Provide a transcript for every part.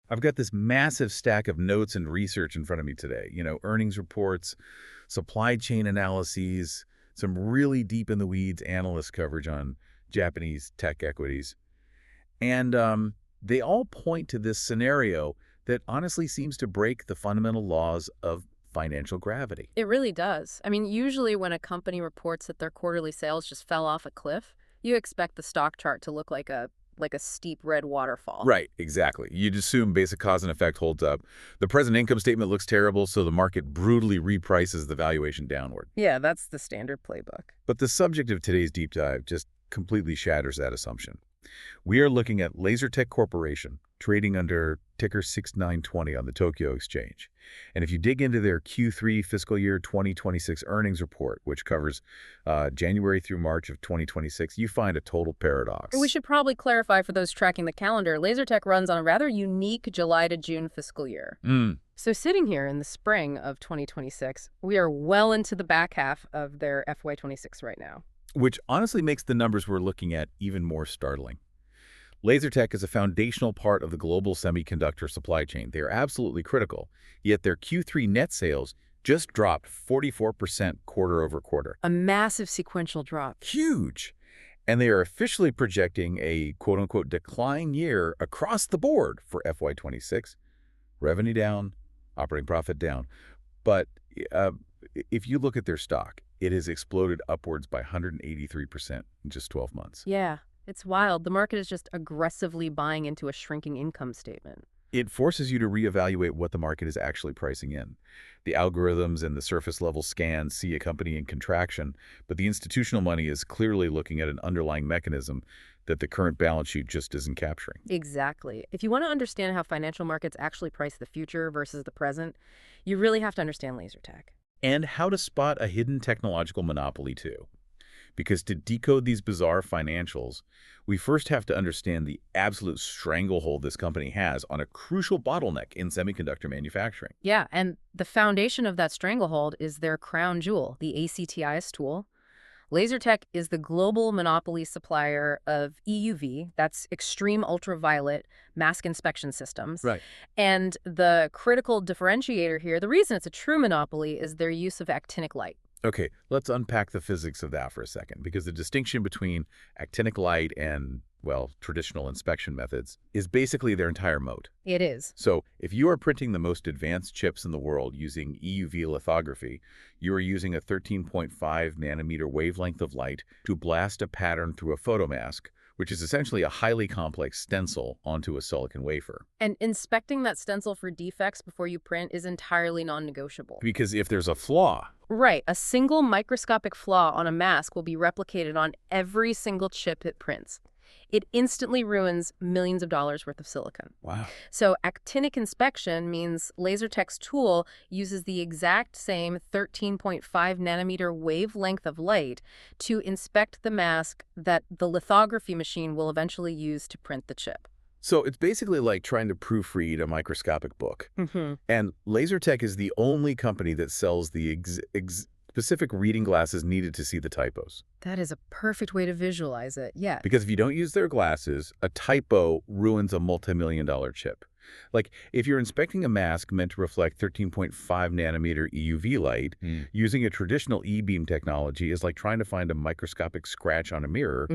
I've got this massive stack of notes and research in front of me today. Earnings reports, supply chain analyses, some really deep in the weeds analyst coverage on Japanese tech equities. And they all point to this scenario that honestly seems to break the fundamental laws of financial gravity. It really does. I mean, usually when a company reports that their quarterly sales just fell off a cliff, you expect the stock chart to look like a steep red waterfall. Right, exactly. You'd assume basic cause and effect holds up. The present income statement looks terrible, so the market brutally reprices the valuation downward. Yeah, that's the standard playbook. But the subject of today's deep dive just completely shatters that assumption. We are looking at Lasertec Corporation, trading under ticker 6920 on the Tokyo Exchange. And if you dig into their Q3 fiscal year 2026 earnings report, which covers January through March of 2026, you find a total paradox. We should probably clarify for those tracking the calendar, Lasertec runs on a rather unique July to June fiscal year. So sitting here in the spring of 2026, we are well into the back half of their FY26 right now. Which honestly makes the numbers we're looking at even more startling. Lasertec is a foundational part of the global semiconductor supply chain. They are absolutely critical, yet their Q3 net sales just dropped 44% quarter over quarter. A massive sequential drop. Huge! And they are officially projecting a quote-unquote decline year across the board for FY26. Revenue down, operating profit down. But if you look at their stock, it has exploded upwards by 183% in just 12 months. Yeah, it's wild. The market is just aggressively buying into a shrinking income statement. It forces you to reevaluate what the market is actually pricing in. The algorithms and the surface-level scans see a company in contraction, but the institutional money is clearly looking at an underlying mechanism that the current balance sheet just isn't capturing. Exactly. If you want to understand how financial markets actually price the future versus the present, you really have to understand Lasertec. And how to spot a hidden technological monopoly, too. Because to decode these bizarre financials, we first have to understand the absolute stranglehold this company has on a crucial bottleneck in semiconductor manufacturing. Yeah, and the foundation of that stranglehold is their crown jewel, the ACTIS tool. Lasertec is the global monopoly supplier of EUV, that's extreme ultraviolet mask inspection systems. Right. And the critical differentiator here, the reason it's a true monopoly, is their use of actinic light. Okay, let's unpack the physics of that for a second, because the distinction between actinic light and, well, traditional inspection methods is basically their entire moat. It is. So if you are printing the most advanced chips in the world using EUV lithography, you are using a 13.5 nanometer wavelength of light to blast a pattern through a photomask, which is essentially a highly complex stencil onto a silicon wafer. And inspecting that stencil for defects before you print is entirely non-negotiable. Because if there's a flaw, Right. A single microscopic flaw on a mask will be replicated on every single chip it prints. It instantly ruins millions of dollars worth of silicon. wow, So actinic inspection means Lasertec's tool uses the exact same 13.5 nanometer wavelength of light to inspect the mask that the lithography machine will eventually use to print the chip. So it's basically like trying to proofread a microscopic book. And Lasertec is the only company that sells the specific reading glasses needed to see the typos. That is a perfect way to visualize it. Yeah. Because if you don't use their glasses, a typo ruins a multi-million-dollar chip. Like, if you're inspecting a mask meant to reflect 13.5 nanometer EUV light, using a traditional E-beam technology is like trying to find a microscopic scratch on a mirror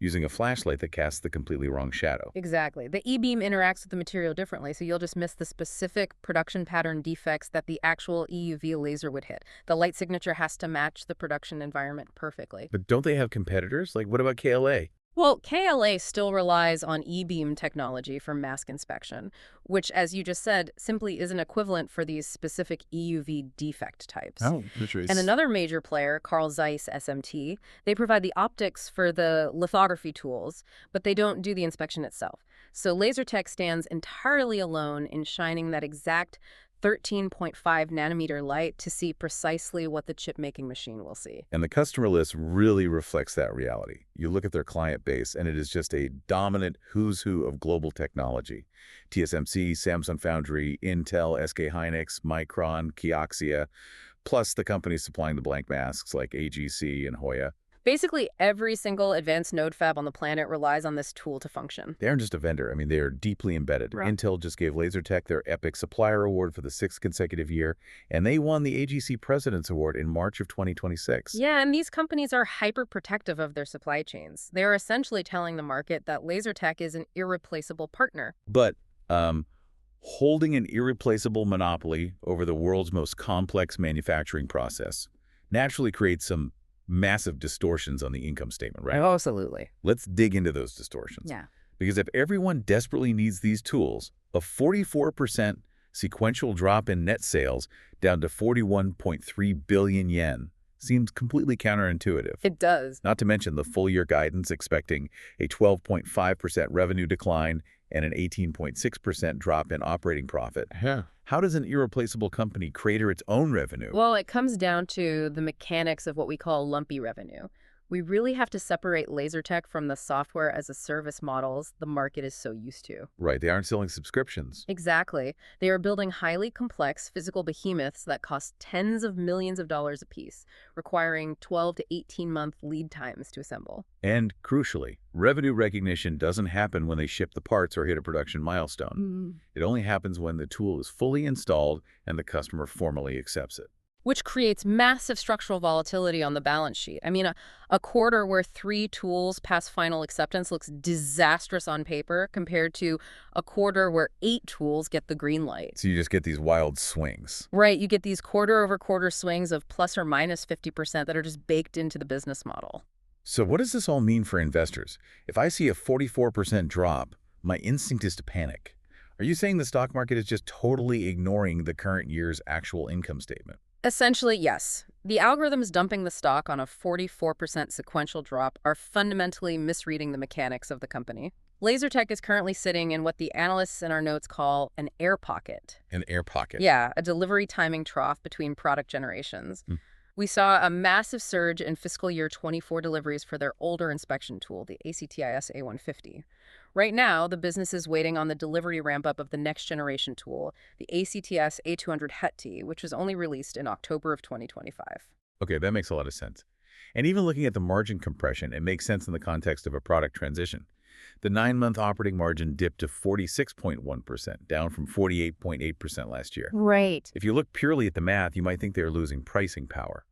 using a flashlight that casts the completely wrong shadow. Exactly. The E-beam interacts with the material differently, so you'll just miss the specific production pattern defects that the actual EUV laser would hit. The light signature has to match the production environment perfectly. But don't they have competitors? Like, what about KLA? Well, KLA still relies on E-beam technology for mask inspection, which, as you just said, simply isn't equivalent for these specific EUV defect types. Oh, interesting. And another major player, Carl Zeiss SMT, they provide the optics for the lithography tools, but they don't do the inspection itself. So Lasertec stands entirely alone in shining that exact 13.5 nanometer light to see precisely what the chip-making machine will see. And the customer list really reflects that reality. You look at their client base, and it is just a dominant who's who of global technology. TSMC, Samsung Foundry, Intel, SK Hynix, Micron, Kioxia, plus the companies supplying the blank masks like AGC and Hoya. Basically, every single advanced node fab on the planet relies on this tool to function. They aren't just a vendor. I mean, they are deeply embedded. Right. Intel just gave Lasertec their Epic Supplier Award for the 6th consecutive year, and they won the AGC President's Award in March of 2026. Yeah, and these companies are hyper-protective of their supply chains. They are essentially telling the market that Lasertec is an irreplaceable partner. But holding an irreplaceable monopoly over the world's most complex manufacturing process naturally creates some massive distortions on the income statement, right? Oh, absolutely. Let's dig into those distortions. Yeah. Because if everyone desperately needs these tools, a 44% sequential drop in net sales down to 41.3 billion yen seems completely counterintuitive. It does. Not to mention the full-year guidance expecting a 12.5% revenue decline and an 18.6% drop in operating profit. Yeah. How does an irreplaceable company crater its own revenue? Well, it comes down to the mechanics of what we call lumpy revenue. We really have to separate Lasertec from the software as a service models the market is so used to. Right, they aren't selling subscriptions. Exactly. They are building highly complex physical behemoths that cost tens of millions of dollars apiece, requiring 12 to 18-month lead times to assemble. And crucially, revenue recognition doesn't happen when they ship the parts or hit a production milestone. It only happens when the tool is fully installed and the customer formally accepts it. Which creates massive structural volatility on the balance sheet. I mean, a quarter where 3 tools pass final acceptance looks disastrous on paper compared to a quarter where 8 tools get the green light. So you just get these wild swings. Right, you get these quarter-over-quarter swings of plus or minus 50% that are just baked into the business model. So what does this all mean for investors? If I see a 44% drop, my instinct is to panic. Are you saying the stock market is just totally ignoring the current year's actual income statement? Essentially, yes. The algorithms dumping the stock on a 44% sequential drop are fundamentally misreading the mechanics of the company. Lasertec is currently sitting in what the analysts in our notes call an air pocket. An air pocket. Yeah, a delivery timing trough between product generations. We saw a massive surge in fiscal year 24 deliveries for their older inspection tool, the ACTIS A150. Right now, the business is waiting on the delivery ramp-up of the next-generation tool, the ACTS A200 HET, which was only released in October of 2025. Okay, that makes a lot of sense. And even looking at the margin compression, it makes sense in the context of a product transition. The 9-month operating margin dipped to 46.1%, down from 48.8% last year. Right. If you look purely at the math, you might think they're losing pricing power.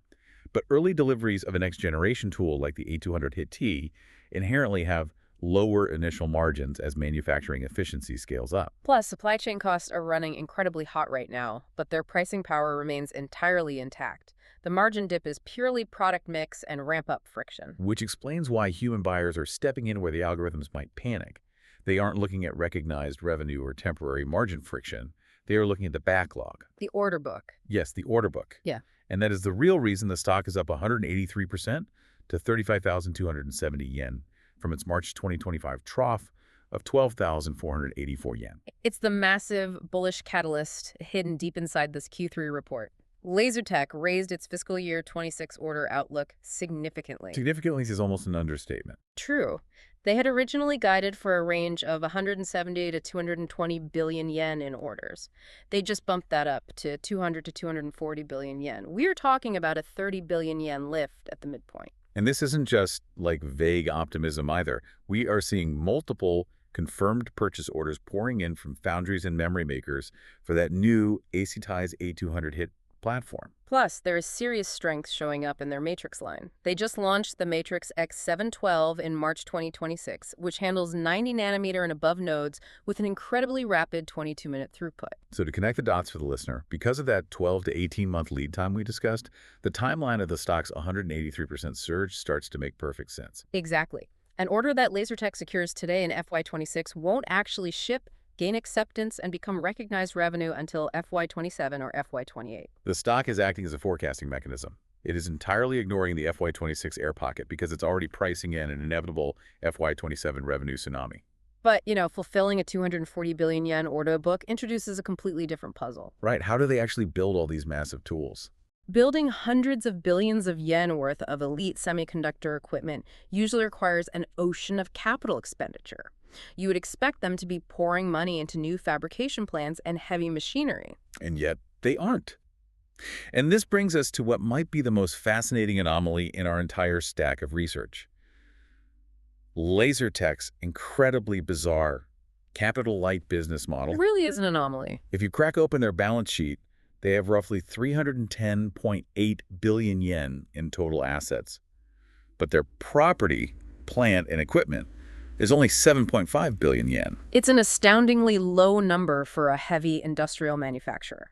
But early deliveries of a next-generation tool like the A200 HET inherently have lower initial margins as manufacturing efficiency scales up. Plus, supply chain costs are running incredibly hot right now, but their pricing power remains entirely intact. The margin dip is purely product mix and ramp-up friction. Which explains why human buyers are stepping in where the algorithms might panic. They aren't looking at recognized revenue or temporary margin friction. They are looking at the backlog. The order book. Yes, the order book. Yeah. And that is the real reason the stock is up 183% to 35,270 yen from its March 2025 trough of 12,484 yen. It's the massive bullish catalyst hidden deep inside this Q3 report. Lasertec raised its fiscal year 26 order outlook significantly. Significantly is almost an understatement. True. They had originally guided for a range of 170 to 220 billion yen in orders. They just bumped that up to 200 to 240 billion yen. We're talking about a 30 billion yen lift at the midpoint. And this isn't just like vague optimism either. We are seeing multiple confirmed purchase orders pouring in from foundries and memory makers for that new ACTIS A200 HIT platform. Plus, there is serious strength showing up in their Matrix line. They just launched the Matrix X712 in March 2026, which handles 90 nanometer and above nodes with an incredibly rapid 22-minute throughput. So to connect the dots for the listener, because of that 12 to 18-month lead time we discussed, the timeline of the stock's 183% surge starts to make perfect sense. Exactly. An order that Lasertec secures today in FY26 won't actually ship, gain acceptance, and become recognized revenue until FY27 or FY28. The stock is acting as a forecasting mechanism. It is entirely ignoring the FY26 air pocket because it's already pricing in an inevitable FY27 revenue tsunami. But, fulfilling a 240 billion yen order book introduces a completely different puzzle. Right. How do they actually build all these massive tools? Building hundreds of billions of yen worth of elite semiconductor equipment usually requires an ocean of capital expenditure. You would expect them to be pouring money into new fabrication plants and heavy machinery. And yet, they aren't. And this brings us to what might be the most fascinating anomaly in our entire stack of research. Lasertec's incredibly bizarre capital-light business It model. really is an anomaly. If you crack open their balance sheet, they have roughly 310.8 billion yen in total assets. But their property, plant, and equipment is only 7.5 billion yen. It's an astoundingly low number for a heavy industrial manufacturer.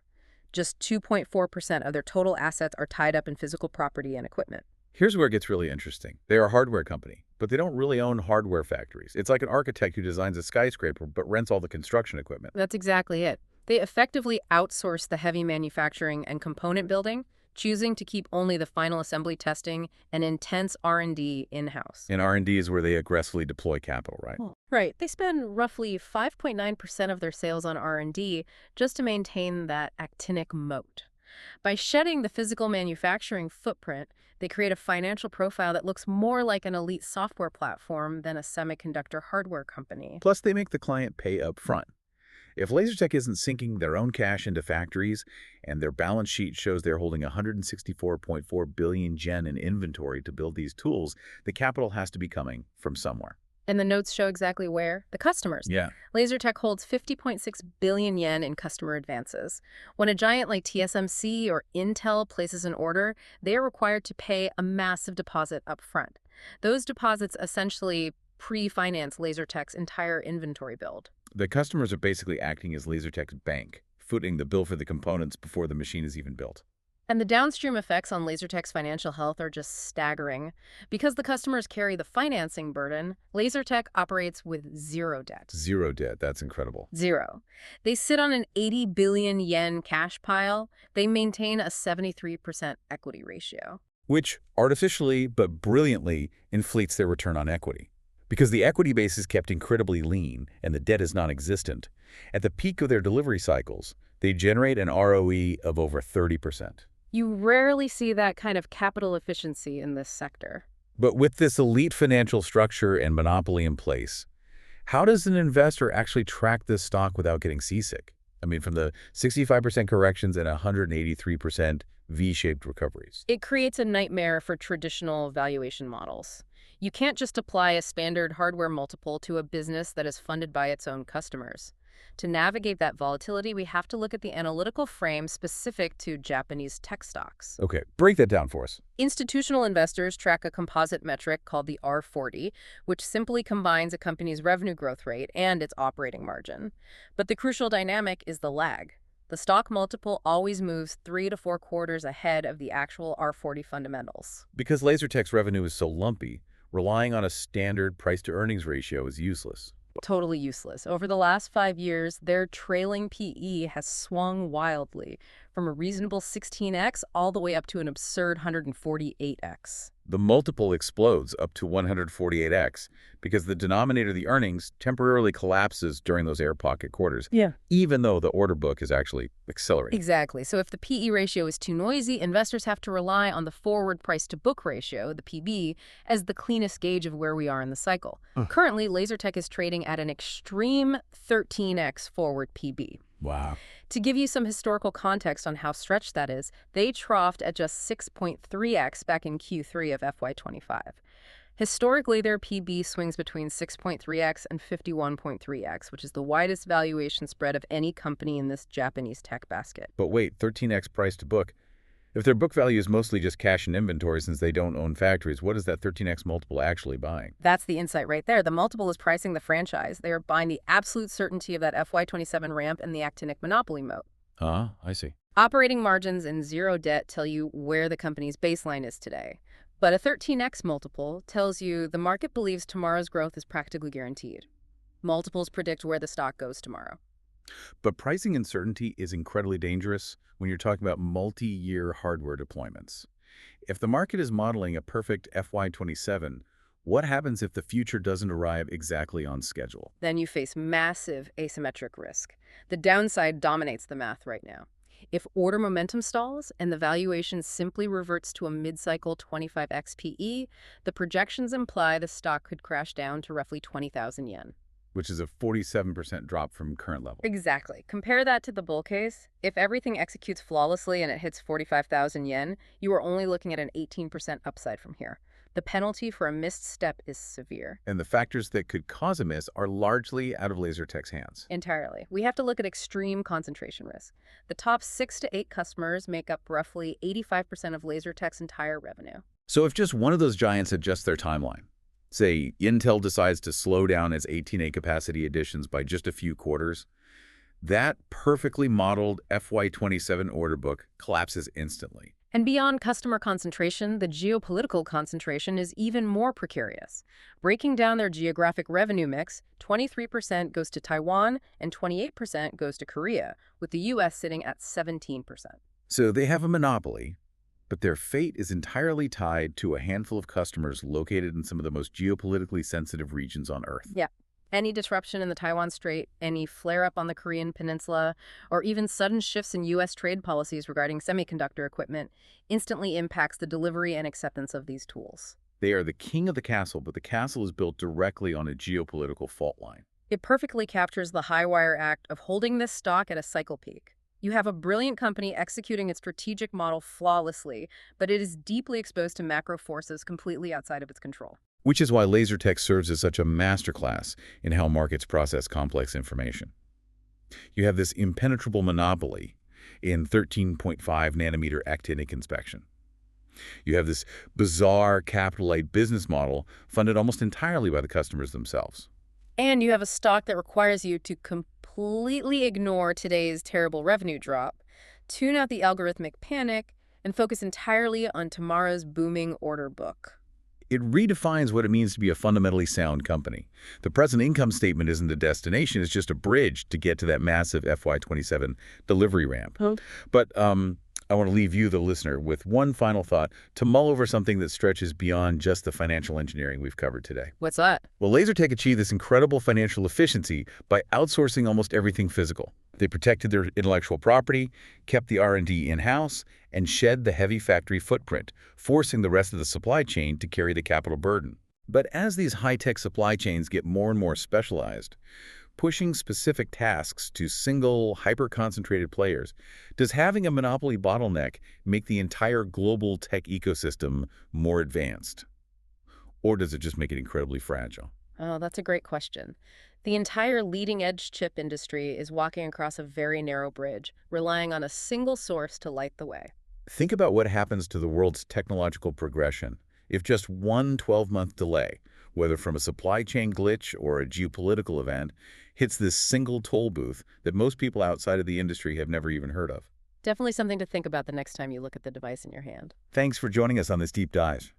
Just 2.4% of their total assets are tied up in physical property and equipment. Here's where it gets really interesting. They are a hardware company, but they don't really own hardware factories. It's like an architect who designs a skyscraper but rents all the construction equipment. That's exactly it. They effectively outsource the heavy manufacturing and component building, choosing to keep only the final assembly testing and intense R&D in-house. And R&D is where they aggressively deploy capital, right? Right. They spend roughly 5.9% of their sales on R&D just to maintain that actinic moat. By shedding the physical manufacturing footprint, they create a financial profile that looks more like an elite software platform than a semiconductor hardware company. Plus, they make the client pay up front. If Lasertec isn't sinking their own cash into factories and their balance sheet shows they're holding 164.4 billion yen in inventory to build these tools, the capital has to be coming from somewhere. And the notes show exactly where? The customers. Yeah. Lasertec holds 50.6 billion yen in customer advances. When a giant like TSMC or Intel places an order, they are required to pay a massive deposit up front. Those deposits essentially pre-finance Lasertec's entire inventory build. The customers are basically acting as Lasertec's bank, footing the bill for the components before the machine is even built. And the downstream effects on Lasertec's financial health are just staggering. Because the customers carry the financing burden, Lasertec operates with zero debt. Zero debt. That's incredible. Zero. They sit on an 80 billion yen cash pile. They maintain a 73% equity ratio. Which artificially but brilliantly inflates their return on equity. Because the equity base is kept incredibly lean and the debt is non-existent, at the peak of their delivery cycles, they generate an ROE of over 30%. You rarely see that kind of capital efficiency in this sector. But with this elite financial structure and monopoly in place, how does an investor actually track this stock without getting seasick? I mean, from the 65% corrections and 183% V-shaped recoveries. It creates a nightmare for traditional valuation models. You can't just apply a standard hardware multiple to a business that is funded by its own customers. To navigate that volatility, we have to look at the analytical frame specific to Japanese tech stocks. Okay, break that down for us. Institutional investors track a composite metric called the R40, which simply combines a company's revenue growth rate and its operating margin. But the crucial dynamic is the lag. The stock multiple always moves 3 to 4 quarters ahead of the actual R40 fundamentals. Because Lasertec's revenue is so lumpy, relying on a standard price-to-earnings ratio is useless. Totally useless. Over the last 5 years, their trailing PE has swung wildly, from a reasonable 16x all the way up to an absurd 148x. The multiple explodes up to 148x because the denominator of the earnings temporarily collapses during those air pocket quarters, even though the order book is actually accelerating. Exactly. So if the PE ratio is too noisy, investors have to rely on the forward price-to-book ratio, the PB, as the cleanest gauge of where we are in the cycle. Currently, Lasertec is trading at an extreme 13x forward PB. Wow. To give you some historical context on how stretched that is, they troughed at just 6.3x back in Q3 of FY25. Historically, their PB swings between 6.3x and 51.3x, which is the widest valuation spread of any company in this Japanese tech basket. But wait, 13x price to book. If their book value is mostly just cash and inventory since they don't own factories, what is that 13x multiple actually buying? That's the insight right there. The multiple is pricing the franchise. They are buying the absolute certainty of that FY27 ramp and the actinic monopoly moat. I see. Operating margins and zero debt tell you where the company's baseline is today. But a 13x multiple tells you the market believes tomorrow's growth is practically guaranteed. Multiples predict where the stock goes tomorrow. But pricing uncertainty is incredibly dangerous when you're talking about multi-year hardware deployments. If the market is modeling a perfect FY27, what happens if the future doesn't arrive exactly on schedule? Then you face massive asymmetric risk. The downside dominates the math right now. If order momentum stalls and the valuation simply reverts to a mid-cycle 25x PE, the projections imply the stock could crash down to roughly 20,000 yen. which is a 47% drop from current levels. Exactly. Compare that to the bull case. If everything executes flawlessly and it hits 45,000 yen, you are only looking at an 18% upside from here. The penalty for a missed step is severe. And the factors that could cause a miss are largely out of Lasertec's hands. Entirely. We have to look at extreme concentration risk. The top 6 to 8 customers make up roughly 85% of Lasertec's entire revenue. So if just one of those giants adjusts their timeline, say Intel decides to slow down its 18A capacity additions by just a few quarters, that perfectly modeled FY27 order book collapses instantly. And beyond customer concentration, the geopolitical concentration is even more precarious. Breaking down their geographic revenue mix, 23% goes to Taiwan and 28% goes to Korea, with the U.S. sitting at 17%. So they have a monopoly, but their fate is entirely tied to a handful of customers located in some of the most geopolitically sensitive regions on Earth. Yeah. Any disruption in the Taiwan Strait, any flare-up on the Korean Peninsula, or even sudden shifts in U.S. trade policies regarding semiconductor equipment instantly impacts the delivery and acceptance of these tools. They are the king of the castle, but the castle is built directly on a geopolitical fault line. It perfectly captures the high-wire act of holding this stock at a cycle peak. You have a brilliant company executing its strategic model flawlessly, but it is deeply exposed to macro forces completely outside of its control. Which is why Lasertec serves as such a masterclass in how markets process complex information. You have this impenetrable monopoly in 13.5 nanometer actinic inspection. You have this bizarre capital-light business model funded almost entirely by the customers themselves. And you have a stock that requires you to completely ignore today's terrible revenue drop, tune out the algorithmic panic, and focus entirely on tomorrow's booming order book. It redefines what it means to be a fundamentally sound company. The present income statement isn't a destination, it's just a bridge to get to that massive FY27 delivery ramp. But I want to leave you, the listener, with one final thought to mull over something that stretches beyond just the financial engineering we've covered today. What's that? Well, Lasertec achieved this incredible financial efficiency by outsourcing almost everything physical. They protected their intellectual property, kept the R&D in-house, and shed the heavy factory footprint, forcing the rest of the supply chain to carry the capital burden. But as these high-tech supply chains get more and more specialized, pushing specific tasks to single, hyper-concentrated players, does having a monopoly bottleneck make the entire global tech ecosystem more advanced? Or does it just make it incredibly fragile? Oh, that's a great question. The entire leading-edge chip industry is walking across a very narrow bridge, relying on a single source to light the way. Think about what happens to the world's technological progression if just one 12-month delay, whether from a supply chain glitch or a geopolitical event, hits this single toll booth that most people outside of the industry have never even heard of. Definitely something to think about the next time you look at the device in your hand. Thanks for joining us on this deep dive.